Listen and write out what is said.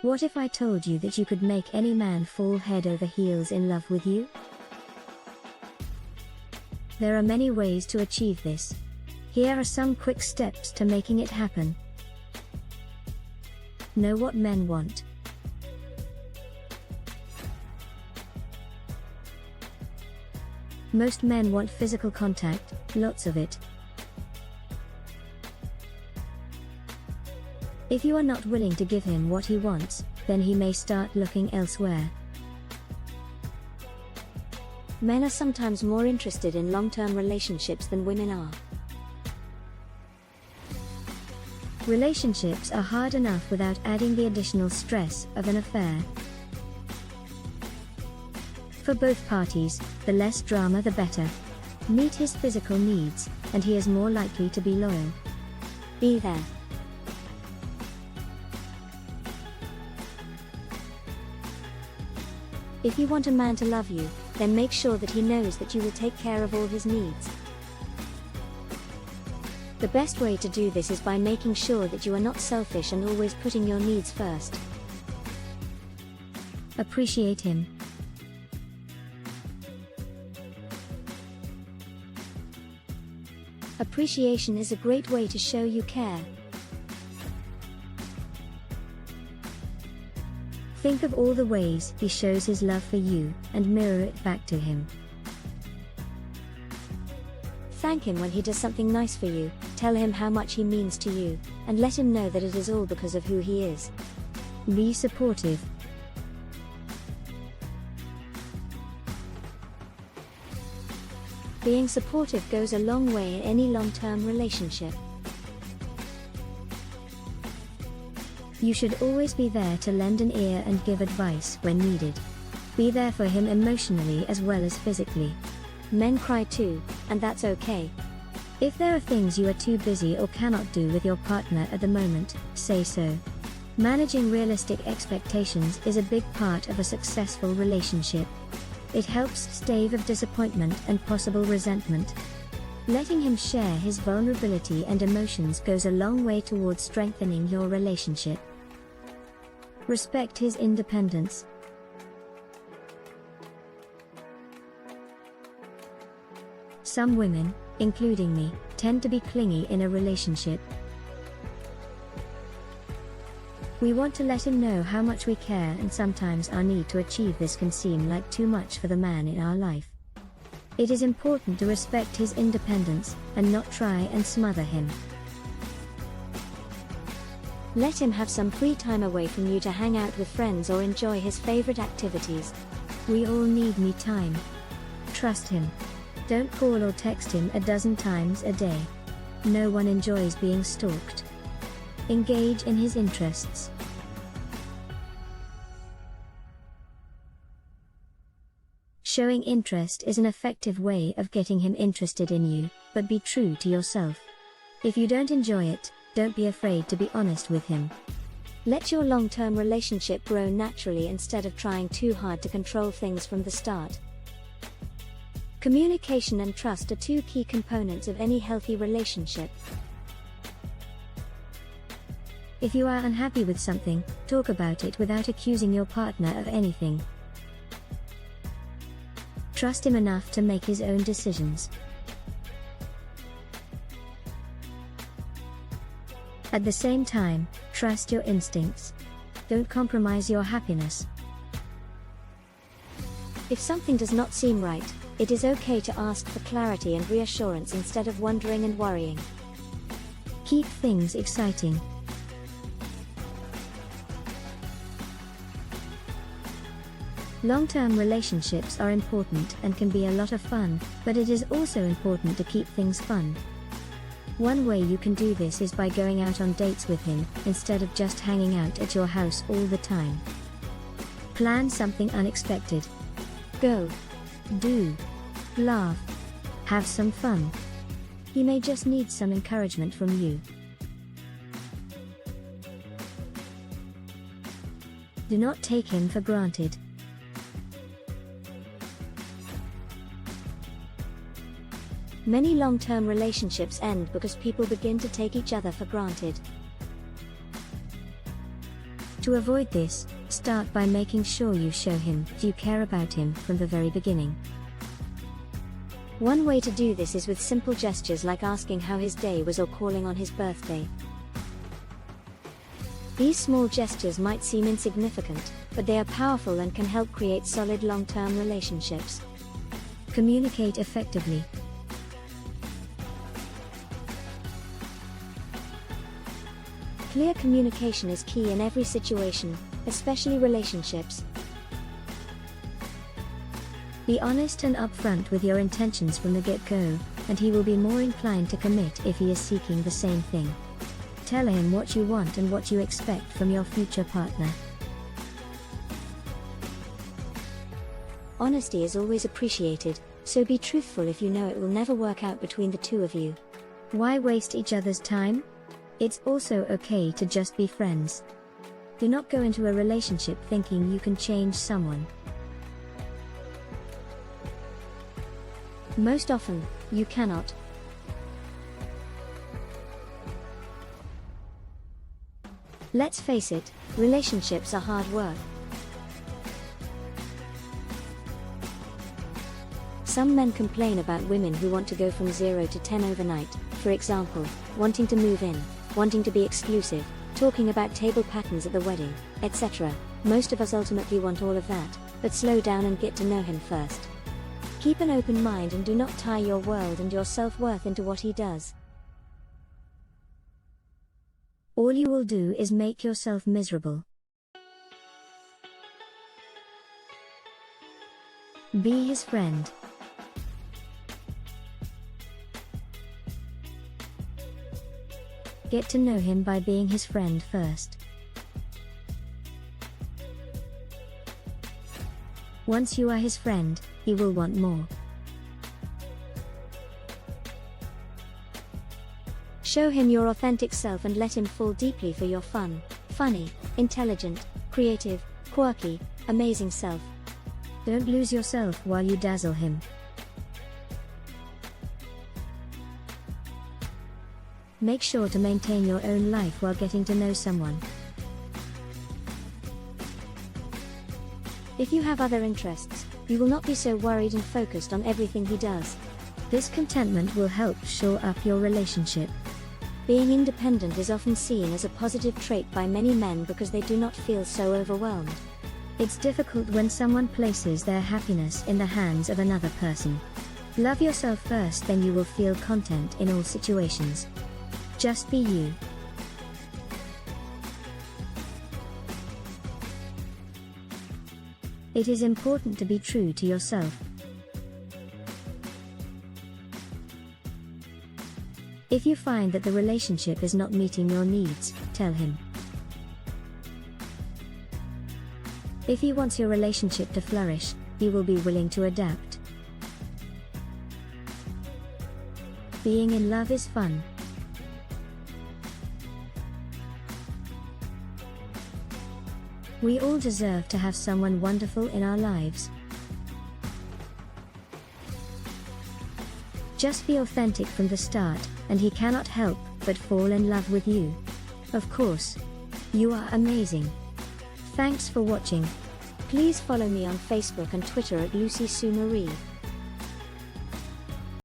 What if I told you that you could make any man fall head over heels in love with you? There are many ways to achieve this. Here are some quick steps to making it happen. Know what men want. Most men want physical contact, lots of it. If you are not willing to give him what he wants, then he may start looking elsewhere. Men are sometimes more interested in long-term relationships than women are. Relationships are hard enough without adding the additional stress of an affair. For both parties, the less drama the better. Meet his physical needs, and he is more likely to be loyal. Be there. If you want a man to love you, then make sure that he knows that you will take care of all his needs. The best way to do this is by making sure that you are not selfish and always putting your needs first. Appreciate him. Appreciation is a great way to show you care. Think of all the ways he shows his love for you, and mirror it back to him. Thank him when he does something nice for you, tell him how much he means to you, and let him know that it is all because of who he is. Be supportive. Being supportive goes a long way in any long-term relationship. You should always be there to lend an ear and give advice when needed. Be there for him emotionally as well as physically. Men cry too, and that's okay. If there are things you are too busy or cannot do with your partner at the moment, say so. Managing realistic expectations is a big part of a successful relationship. It helps stave off disappointment and possible resentment. Letting him share his vulnerability and emotions goes a long way towards strengthening your relationship. Respect his independence. Some women, including me, tend to be clingy in a relationship. We want to let him know how much we care, and sometimes our need to achieve this can seem like too much for the man in our life. It is important to respect his independence, and not try and smother him. Let him have some free time away from you to hang out with friends or enjoy his favorite activities. We all need me time. Trust him. Don't call or text him a dozen times a day. No one enjoys being stalked. Engage in his interests. Showing interest is an effective way of getting him interested in you, but be true to yourself. If you don't enjoy it, don't be afraid to be honest with him. Let your long-term relationship grow naturally instead of trying too hard to control things from the start. Communication and trust are two key components of any healthy relationship. If you are unhappy with something, talk about it without accusing your partner of anything. Trust him enough to make his own decisions. At the same time, trust your instincts. Don't compromise your happiness. If something does not seem right, it is okay to ask for clarity and reassurance instead of wondering and worrying. Keep things exciting. Long-term relationships are important and can be a lot of fun, but it is also important to keep things fun. One way you can do this is by going out on dates with him, instead of just hanging out at your house all the time. Plan something unexpected. Go. Do. Laugh. Have some fun. He may just need some encouragement from you. Do not take him for granted. Many long-term relationships end because people begin to take each other for granted. To avoid this, start by making sure you show him you care about him from the very beginning. One way to do this is with simple gestures like asking how his day was or calling on his birthday. These small gestures might seem insignificant, but they are powerful and can help create solid long-term relationships. Communicate effectively. Clear communication is key in every situation, especially relationships. Be honest and upfront with your intentions from the get-go, and he will be more inclined to commit if he is seeking the same thing. Tell him what you want and what you expect from your future partner. Honesty is always appreciated, so be truthful if you know it will never work out between the two of you. Why waste each other's time? It's also okay to just be friends. Do not go into a relationship thinking you can change someone. Most often, you cannot. Let's face it, relationships are hard work. Some men complain about women who want to go from 0 to 10 overnight, for example, wanting to move in, wanting to be exclusive, talking about table patterns at the wedding, etc. Most of us ultimately want all of that, but slow down and get to know him first. Keep an open mind and do not tie your world and your self-worth into what he does. All you will do is make yourself miserable. Be his friend. Get to know him by being his friend first. Once you are his friend, he will want more. Show him your authentic self and let him fall deeply for your funny, intelligent, creative, quirky, amazing self. Don't lose yourself while you dazzle him. Make sure to maintain your own life while getting to know someone. If you have other interests, you will not be so worried and focused on everything he does. This contentment will help shore up your relationship. Being independent is often seen as a positive trait by many men because they do not feel so overwhelmed. It's difficult when someone places their happiness in the hands of another person. Love yourself first, then you will feel content in all situations. Just be you. It is important to be true to yourself. If you find that the relationship is not meeting your needs, tell him. If he wants your relationship to flourish, he will be willing to adapt. Being in love is fun. We all deserve to have someone wonderful in our lives. Just be authentic from the start, and he cannot help but fall in love with you. Of course. You are amazing. Thanks for watching. Please follow me on Facebook and Twitter at Lucy Sue Marie.